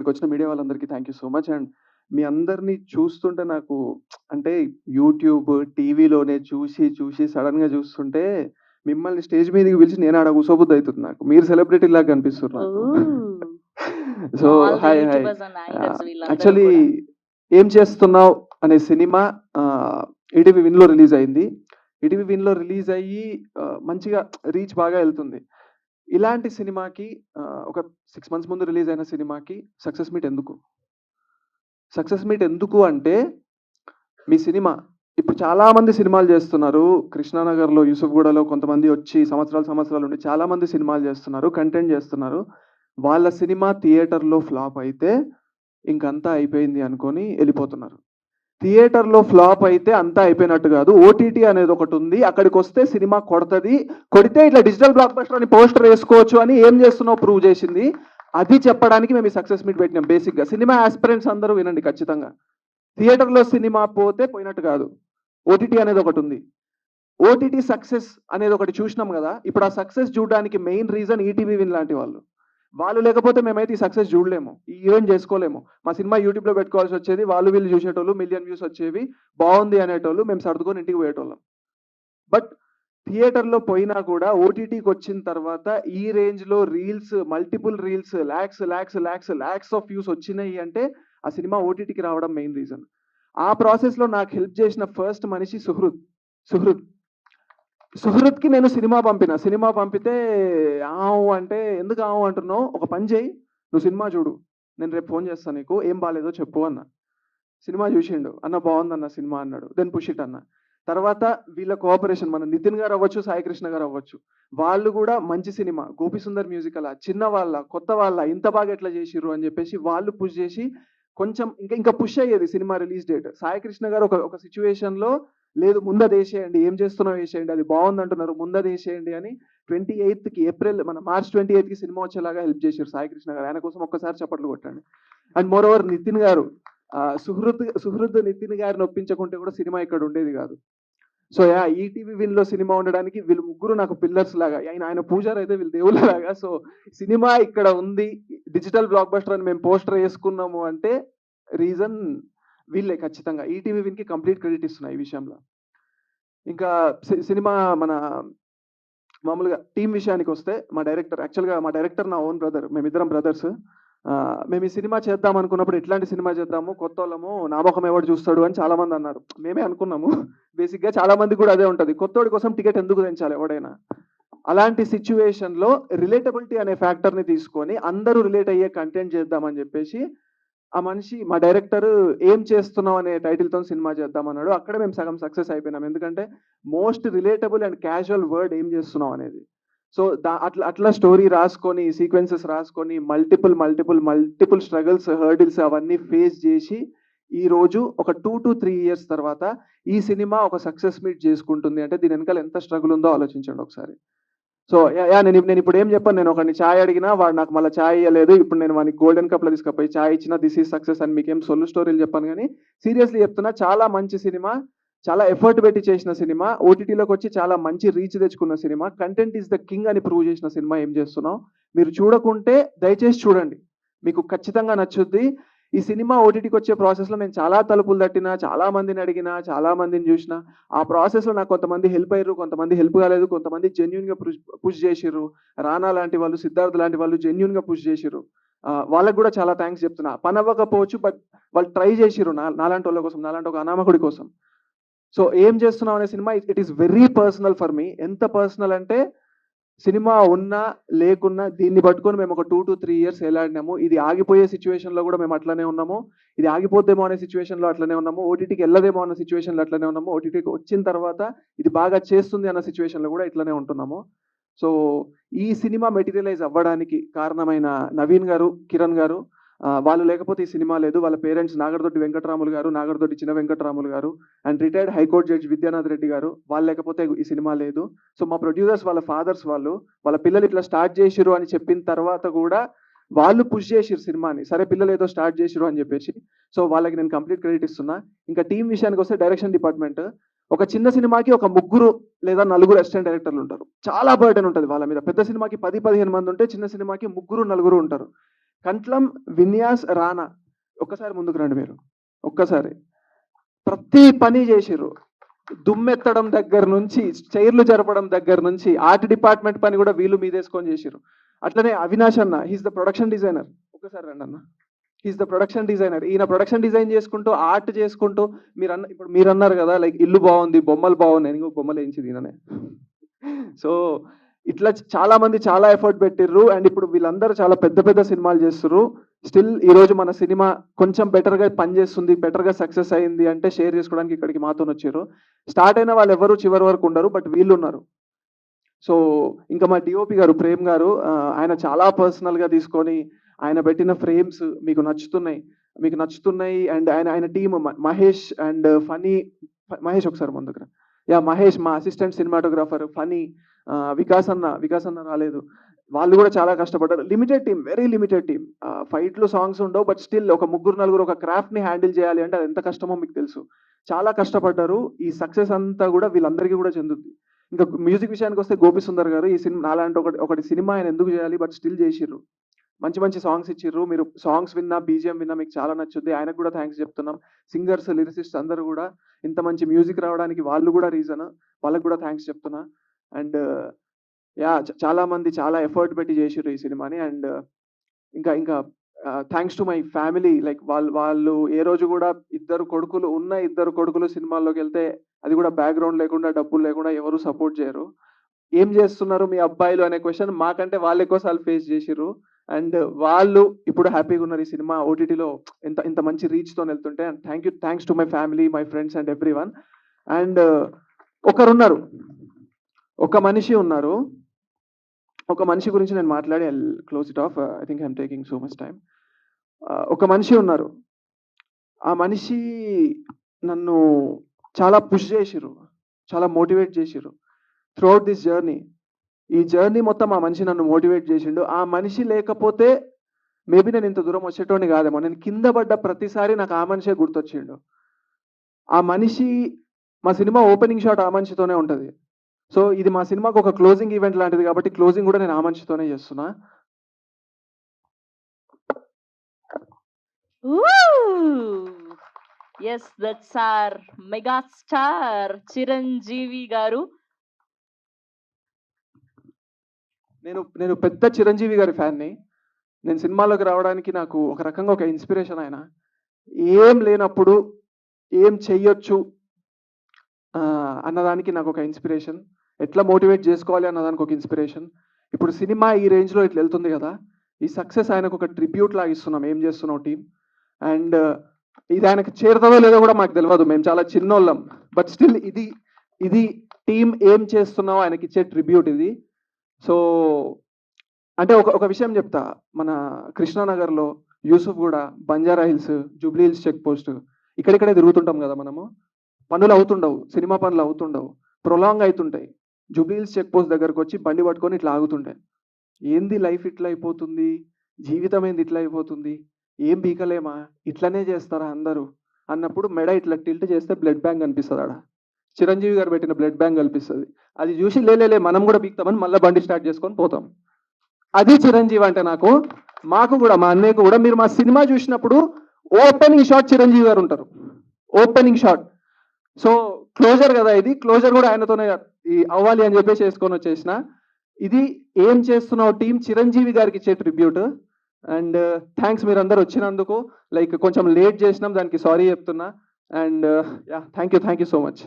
ఇక్కడికి వచ్చిన మీడియా వాళ్ళందరికీ thank you so much. And మీ అందరిని చూస్తుంటే నాకు అంటే యూట్యూబ్, టీవీలోనే చూసి, చూసి సడెన్‌గా చూస్తుంటే మిమ్మల్ని స్టేజ్ మీదకి పిలిచి నేను ఆడ కూసోబుద్ధి అయితుంది నాకు. మీరు సెలబ్రిటీలాగా కనిపిస్తుర్రు నాకు. Oh! So all the hi. YouTubers and anchors వీళ్ళందరూ యాక్చువల్లీ కూడా. ఏం చేస్తున్నావ్ అనే సినిమా ఈటీవీ విన్‌లో రిలీజ్ అయింది. ఈటీవీ విన్‌లో రిలీజ్ అయ్యి మంచిగా రీచ్ బాగా ఎళ్తుంది. ఇలాంటి సినిమాకి ఒక 6 మంత్స్ ముందు రిలీజ్ అయిన సినిమాకి సక్సెస్ మీట్ ఎందుకు? సక్సెస్ మీట్ ఎందుకు అంటే, మీ సినిమా ఇప్పుడు చాలామంది సినిమాలు చేస్తున్నారు. కృష్ణానగర్‌లో, యూసుఫ్‌గూడలో కొంతమంది వచ్చి సంవత్సరాలు ఉండి చాలామంది సినిమాలు చేస్తున్నారు. కంటెంట్ చేస్తున్నారు. వాళ్ళ సినిమా థియేటర్‌లో ఫ్లాప్ అయితే ఇంకంతా అయిపోయింది అనుకోని ఎళ్ళిపోతున్నారు. థియేటర్‌లో ఫ్లాప్ అయితే అంతా అయిపోయినట్టు కాదు. ఓటీటీ అనేది ఒకటుంది. అక్కడికొస్తే సినిమా కొడతది. కొడితే ఇట్లా డిజిటల్ బ్లాక్ బస్టర్ అని పోస్టర్ ఏసుకోవచ్చు అని ఏం చేస్తున్నావో ప్రూవ్ చేసింది. అది చెప్పడానికి మేము ఈ సక్సెస్ మీట్ పెట్టినాం బేసిక్‌గా. సినిమా యాస్పిరెంట్స్ అందరూ వినండి ఖచ్చితంగా. థియేటర్‌లో సినిమా పోతే పోయినట్టు కాదు. ఓటీటీ అనేది ఒకటుంది. ఓటీటీ సక్సెస్ అనేది ఒకటి చూసినాం కదా! ఇప్పుడు ఆ సక్సెస్ చూడడానికి మెయిన్ రీజన్ ఈటీవీ విన్ లాంటి వాళ్ళు. వాళ్ళు లేకపోతే మేమైతే ఈ సక్సెస్ చూడలేము. ఈ ఈవెంట్ చేసుకోలేము. మా సినిమా యూట్యూబ్‌లో పెట్టుకోవాల్సి వచ్చేది. వాళ్ళు వీళ్ళు చూసేటోళ్ళు, మిలియన్ వ్యూస్ వచ్చేవి. బావుంది అనేటోళ్ళు. మేము సర్దుకొని ఇంటికి పోయేటోళ్ళం. బట్ థియేటర్‌లో పోయినా కూడా ఓటీటీకొచ్చిన తర్వాత ఈ రేంజ్‌లో reels, multiple reels lakhs of views వచ్చినాయి అంటే ఆ సినిమా ఓటీటీకి రావడం మెయిన్ రీజన్. ఆ ప్రాసెస్‌లో నాకు హెల్ప్ చేసిన ఫస్ట్ మనిషి సుహృద్. సుహృద్. సుహృద్‌కి నేను సినిమా పంపిన. సినిమా పంపితే ఆవు అంటే, "ఎందుకు ఆవు అంటున్నావు? ఒక పని చెయ్యి. నువ్వు సినిమా చూడు. నేను రేపు ఫోన్ చేస్తా నీకు. ఏం బాలేదో చెప్పు" అన్నా. సినిమా చూసిండు. "అన్న బావుందన్న సినిమా" అన్నాడు. దెన్ పుష్ ఇట్ అన్నా. తర్వాత వీళ్ళ కోఆపరేషన్ మన నితిన్ గారు అవ్వచ్చు, సాయి కృష్ణ గారు అవ్వచ్చు. వాళ్ళు కూడా మంచి సినిమా 'గోపిసుందర్ మ్యూజికలా' చిన్న వాళ్ళ, కొత్త వాళ్ళ, ఇంత బాగా ఎట్లా చేసిర్రు అని చెప్పేసి వాళ్ళు పుష్ చేసి కొంచెం ఇంకా పుష్ అయ్యేది cinema release date. Sai Krishna గారు ఒక సిట్యుయేషన్‌లో లేదు ముందదేసేయండి. ఏం చేస్తున్నావో ఏసేయండి. అది బావుందంటున్నారు. ముందదేసేయండి అని 28కి ఏప్రిల్ మన మార్చ్ 28కి సినిమా వచ్చేలాగా హెల్ప్ చేసిర్రు సాయి కృష్ణ గారు. ఆయన కోసం ఒక్కసారి చప్పట్లు కొట్టండి. అండ్ మోర్ ఓవర్ నితిన్ గారు సుహృద్ నితిన్ గారిని ఒప్పించకుంటే కూడా సినిమా ఇక్కడ ఉండేది కాదు. So yeah! ఈటీవీ విన్‌లో సినిమా ఉండడానికి వీళ్ళు ముగ్గురు నాకు పిల్లర్స్ లాగా. ఆయన పూజారి అయితే వీళ్ళు దేవుళ్ళలాగా. సో సినిమా ఇక్కడ ఉంది. డిజిటల్ బ్లాక్ బస్టర్ అని మేము పోస్టర్ ఏసుకున్నాము అంటే రీజన్ వీళ్ళే ఖచ్చితంగా. ఈటీవీ విన్‌కి కంప్లీట్ క్రెడిట్ ఇస్తున్నా ఈ విషయంలో. ఇంకా సినిమా మన మామూలుగా టీమ్ విషయానికొస్తే యాక్చువల్‌గా మా డైరెక్టర్ నా ఓన్ బ్రదర్. మేమిద్దరం బ్రదర్స్. మేము ఈ సినిమా చేద్దాం అనుకున్నప్పుడు ఎట్లాంటి సినిమా చేద్దాము, కొత్తోళ్ళము, నా మొఖం ఎవడు చూస్తాడు అని చాలామంది అన్నారు. మేమే అనుకున్నాము. బేసిక్‌గా చాలా మందికి కూడా అదే ఉంటది. కొత్తోడి కోసం టికెట్ ఎందుకు తెంచాలి ఎవడైనా. అలాంటి సిట్యుయేషన్‌లో రిలేటబిలిటీ అనే ఫ్యాక్టర్‌ని తీసుకొని అందరూ రిలేట్ అయ్యే కంటెంట్ చేద్దామని చెప్పేసి ఆ మనిషి మా డైరెక్టర్ ఏం చేస్తున్నావు అనే టైటిల్‌తో సినిమా చేద్దామన్నాడు. అక్కడే మేము సగం సక్సెస్ అయిపోయినాం. ఎందుకంటే most relatable and casual word ఏం చేస్తున్నావు అనేది. సో అట్లా స్టోరీ రాసుకొని, సీక్వెన్సెస్ రాసుకొని మల్టిపుల్ స్ట్రగల్స్, హర్డిల్స్ అవన్నీ ఫేస్ చేసి ఈరోజు ఒక 2-3 ఇయర్స్ తర్వాత ఈ సినిమా ఒక సక్సెస్ మీట్ చేసుకుంటుంది అంటే దీని వెనకాల ఎంత స్ట్రగుల్ ఉందో ఆలోచించండి ఒకసారి. So yeah! నేనిప్పుడు ఏం చెప్పను. నేను ఒకడిని చాయ్ అడిగినా వాడు నాకు మళ్ళా చాయ్ ఇయ్యలేదు. ఇప్పుడు నేను వానికి గోల్డెన్ కప్‌లో తీసుకపోయి చాయ్ ఇచ్చినా దిస్ ఈజ్ సక్సెస్ అని మీకేం సొల్లు స్టోరీలు చెప్పను గానీ, సీరియస్‌లీ చెప్తున్నా చాలా మంచి సినిమా. చాలా ఎఫర్ట్ పెట్టి చేసిన సినిమా. ఓటీటీలోకొచ్చి చాలా మంచి రీచ్ తెచ్చుకున్న cinema. Content is the king అని ప్రూవ్ చేసిన సినిమా ఏం చేస్తున్నాం. మీరు చూడకుంటే దయచేసి చూడండి. మీకు ఖచ్చితంగా నచ్చుద్ది. ఈ సినిమా ఓటీటీకొచ్చే ప్రాసెస్‌లో నేను చాలా తలుపులు తట్టినా, చాలా మందిని అడిగినా, చాలా మందిని చూసినా, ఆ ప్రాసెస్‌లో నాకు కొంతమంది హెల్ప్ అయ్యిర్రు. కొంతమంది హెల్ప్ కాలేదు. కొంతమంది జెన్యూన్‌గా పుష్ చేసిర్రు. రానా లాంటి వాళ్ళు, సిద్ధార్థ్ లాంటి వాళ్ళు జెన్యూన్‌గా పుష్ చేసిర్రు. వాళ్ళకి కూడా చాలా థాంక్స్ చెప్తున్నా. పనవ్వకపోవచ్చు బట్ వాళ్ళు ట్రై చేసిర్రు నాలాంటోళ్ళ కోసం, నాలాంటి ఒక అనామకుడి కోసం. సో ఏం చేస్తున్నావు అనే cinema it is very personal for me. ఎంత పర్సనల్ అంటే సినిమా ఉన్నా, లేకున్నా దీన్ని పట్టుకొని మేము ఒక 2-3 ఇయర్స్ ఎలాడినాము. ఇది ఆగిపోయే సిట్యుయేషన్‌లో కూడా మేము అట్లనే ఉన్నాము. ఇది ఆగిపోద్దేమో అనే సిట్యుయేషన్‌లో అట్లనే ఉన్నాము. ఓటీటీకి ఎళ్ళదేమో అన్న సిట్యుయేషన్‌లో అట్లనే ఉన్నాము. ఓటీటీకి వచ్చిన తర్వాత ఇది బాగా చేస్తుంది అన్న సిట్యుయేషన్‌లో కూడా ఇట్లనే ఉంటున్నాము. సో ఈ సినిమా మెటీరియలైజ్ అవ్వడానికి కారణమైన నవీన్ గారు, కిరణ్ గారు వాళ్ళు లేకపోతే ఈ సినిమా లేదు. వాళ్ళ పేరెంట్స్ నాగరదొడ్డి వెంకటరాములు గారు, నాగరదొడ్డి Chinna Venkataramulu garu and retired high court judge Vidyanath Reddy garu. వాళ్ళు లేకపోతే ఈ సినిమా లేదు. సో మా ప్రొడ్యూసర్స్ వాళ్ళ ఫాదర్స్ వాళ్ళు. వాళ్ళ పిల్లలు ఇట్లా స్టార్ట్ చేసిర్రు అని చెప్పిన తర్వాత కూడా వాళ్ళు పుష్ చేసిర్రు సినిమాని. సరే పిల్లలు ఏదో స్టార్ట్ చేసిర్రు అని చెప్పేసి. సో వాళ్ళకి నేను కంప్లీట్ క్రెడిట్ ఇస్తున్నా. ఇంకా టీమ్ విషయానికొస్తే డైరెక్షన్ డిపార్ట్మెంట్. ఒక చిన్న సినిమాకి ఒక ముగ్గురు లేదా నలుగురు అసిస్టెంట్ డైరెక్టర్లు ఉంటారు. చాలా బర్డెన్ ఉంటది వాళ్ళ మీద. పెద్ద సినిమాకి 10, 15 మంది ఉంటే చిన్న సినిమాకి ముగ్గురు, నలుగురు ఉంటారు. కంట్లం విన్యాస్ రానా. ఒక్కసారి ముందుకు రండి మీరు. ఒక్కసారి. ప్రతి పని చేసిర్రు. దుమ్మెత్తడం దగ్గర నుంచి, చైర్లు జరపడం దగ్గర నుంచి, ఆర్ట్ డిపార్ట్మెంట్ పని కూడా వీళ్ళు మీదేసుకొని చేసిర్రు. అట్లనే అవినాష్ అన్న, హీస్ ద ప్రొడక్షన్ డిజైనర్. ఒక్కసారి రండి అన్న. He's the production designer. ఈయన ప్రొడక్షన్ డిజైన్ చేసుకుంటూ, ఆర్ట్ చేసుకుంటూ, ఇప్పుడు మీరు అన్నారు కదా, లైక్ ఇల్లు బాగుంది, బొమ్మలు బాగున్నాయి. ఇంకో బొమ్మలు వేయించింది ఈయననే. సో ఇట్లా చాలా మంది చాలా ఎఫర్ట్ పెట్టిర్రు. అండ్ ఇప్పుడు వీళ్ళందరూ చాలా పెద్ద పెద్ద సినిమాలు చేస్తుర్రు. స్టిల్ ఈ రోజు మన సినిమా కొంచెం బెటర్గా పనిచేస్తుంది, బెటర్గా సక్సెస్ అయింది అంటే షేర్ చేసుకోవడానికి ఇక్కడికి మాతో వచ్చారు. స్టార్ట్ అయిన వాళ్ళు ఎవరు చివరి వరకు ఉండరు, బట్ వీళ్ళు ఉన్నారు. సో ఇంకా మా డిఓపి గారు ప్రేమ్ గారు, ఆయన చాలా పర్సనల్గా తీసుకొని ఆయన పెట్టిన ఫ్రేమ్స్ మీకు నచ్చుతున్నాయి. అండ్ ఆయన టీమ్ మహేష్ అండ్ ఫనీ, మహేష్ ఒకసారి ముందుకు రా. యా మహేష్, మా అసిస్టెంట్ సినిమాటోగ్రాఫర్ ఫనీ, వికాస్ అన్న రాలేదు. వాళ్ళు కూడా చాలా కష్టపడ్డారు. Limited team, very limited team. ఫైట్లు సాంగ్స్ ఉండవు, బట్ స్టిల్ ఒక ముగ్గురు నలుగురు ఒక క్రాఫ్ట్ ని హ్యాండిల్ చేయాలి అంటే అది ఎంత కష్టమో మీకు తెలుసు. చాలా కష్టపడ్డారు. ఈ సక్సెస్ అంతా కూడా వీళ్ళందరికీ కూడా చెందుతుంది. ఇంకా మ్యూజిక్ విషయానికి వస్తే గోపి సుందర్ గారు ఈ సినిమా నాలాంటి ఒకటి సినిమా ఆయన ఎందుకు చేయాలి, బట్ స్టిల్ చేసిర్రు. మంచి మంచి సాంగ్స్ ఇచ్చిర్రు. మీరు సాంగ్స్ విన్నా, బీజిఎం విన్నా మీకు చాలా నచ్చుద్ది. ఆయనకు కూడా థ్యాంక్స్ చెప్తున్నాం. సింగర్స్, లిరిసిస్ట్ అందరూ కూడా ఇంత మంచి మ్యూజిక్ రావడానికి వాళ్ళు కూడా రీజన్. వాళ్ళకు కూడా థ్యాంక్స్ చెప్తున్నా. అండ్ యా చాలా మంది చాలా ఎఫర్ట్ పెట్టి చేసిర్రు ఈ సినిమాని. అండ్ ఇంకా ఇంకా thanks to my family. Like వాళ్ళు ఏ రోజు కూడా ఇద్దరు కొడుకులు సినిమాల్లోకి వెళ్తే అది కూడా బ్యాక్గ్రౌండ్ లేకుండా, డబ్బులు లేకుండా ఎవరు సపోర్ట్ చేయరు. ఏం చేస్తున్నారు మీ అబ్బాయిలు అనే క్వశ్చన్ మాకంటే వాళ్ళు ఎక్కువసార్లు ఫేస్ చేసిర్రు. అండ్ వాళ్ళు ఇప్పుడు హ్యాపీగా ఉన్నారు. ఈ సినిమా ఓటీటీలో ఇంత మంచి రీచ్తో వెళ్తుంటే. And thanks to my family, my friends and every one. And ఒక మనిషి ఉన్నారు. ఒక మనిషి గురించి నేను మాట్లాడి I close it of. I think I'm taking so much time. ఒక మనిషి ఉన్నారు. ఆ మనిషి నన్ను చాలా పుష్ చేసిర్రు, చాలా మోటివేట్ చేసిర్రు త్రూఅవుట్ దిస్ జర్నీ. ఈ జర్నీ మొత్తం ఆ మనిషి నన్ను మోటివేట్ చేసిండు. ఆ మనిషి లేకపోతే మేబీ నేను ఇంత దూరం వచ్చేటోని కాదేమో. నేను కింద పడ్డ ప్రతిసారి నాకు ఆ మనిషే గుర్తొచ్చిండు. ఆ మనిషి, మా సినిమా ఓపెనింగ్ షాట్ ఆ మనిషితోనే ఉంటుంది. సో ఇది మా సినిమాకు ఒక క్లోజింగ్ ఈవెంట్ లాంటిది కాబట్టి క్లోజింగ్ కూడా నేను ఆ మనిషితోనే చేస్తున్నా. Yes, that's our megastar Chiranjeevi garu. నేను పెద్ద చిరంజీవి గారి ఫ్యాన్ని. నేను సినిమాలోకి రావడానికి నాకు ఒక రకంగా ఒక ఇన్స్పిరేషన్ ఆయన. ఏం లేనప్పుడు ఏం చెయ్యొచ్చు అన్నదానికి నాకు ఒక ఇన్స్పిరేషన్. ఎట్లా మోటివేట్ చేసుకోవాలి అన్నదానికి ఒక ఇన్స్పిరేషన్. ఇప్పుడు సినిమా ఈ రేంజ్లో ఇట్లా వెళ్తుంది కదా, ఈ సక్సెస్ ఆయనకు ఒక ట్రిబ్యూట్ లాగా ఇస్తున్నాం. ఏం చేస్తున్నాం టీం. అండ్ ఇది ఆయనకు చేరుతుందో లేదో కూడా మాకు తెలియదు, మేము చాలా చిన్నోళ్ళం. బట్ స్టిల్ ఇది టీం ఏం చేస్తున్నావు ఆయనకి ఇచ్చే ట్రిబ్యూట్ ఇది. సో అంటే ఒక విషయం చెప్తా. మన కృష్ణానగర్లో, Yusufguda, Banjara Hills, Jubilee Hills check post, ఇక్కడిక్కడే తిరుగుతుంటాం కదా మనము. పనులు అవుతుండవు, సినిమా పనులు అవుతుండవు, ప్రొలాంగ్ అవుతుంటాయి. జూబ్లీ హిల్స్ చెక్ పోస్ట్ దగ్గరకు వచ్చి బండి పట్టుకొని ఇట్లా ఆగుతుంటాయి. ఏంది లైఫ్ ఇట్లా అయిపోతుంది, జీవితం ఏంది ఇట్లా అయిపోతుంది, ఏం బీకలేమా, ఇట్లనే చేస్తారా అందరూ అన్నప్పుడు మెడ ఇట్లా టిల్ట్ చేస్తే బ్లడ్ బ్యాంక్ కనిపిస్తుంది. ఆడ చిరంజీవి గారు పెట్టిన బ్లడ్ బ్యాంక్ కనిపిస్తుంది. అది చూసి లేలే మనం కూడా బీక్తామని మళ్ళీ బండి స్టార్ట్ చేసుకొని పోతాం. అది చిరంజీవి అంటే నాకు. మాకు కూడా, మా అన్నయ్యకు కూడా, మీరు మా సినిమా చూసినప్పుడు ఓపెనింగ్ షాట్ చిరంజీవి గారు ఉంటారు. Opening shot. సో క్లోజర్ కదా, ఇది క్లోజర్ కూడా ఆయనతోనే అవ్వాలి అని చెప్పేసి వేసుకొని వచ్చేసిన. ఇది ఏం చేస్తున్నావు టీం చిరంజీవి గారికి ఇచ్చే ట్రిబ్యూట్. అండ్ థ్యాంక్స్ మీరందరూ వచ్చినందుకు. లైక్ కొంచెం లేట్ చేసినాం, దానికి సారీ చెప్తున్నా. And yeah, thank you so much.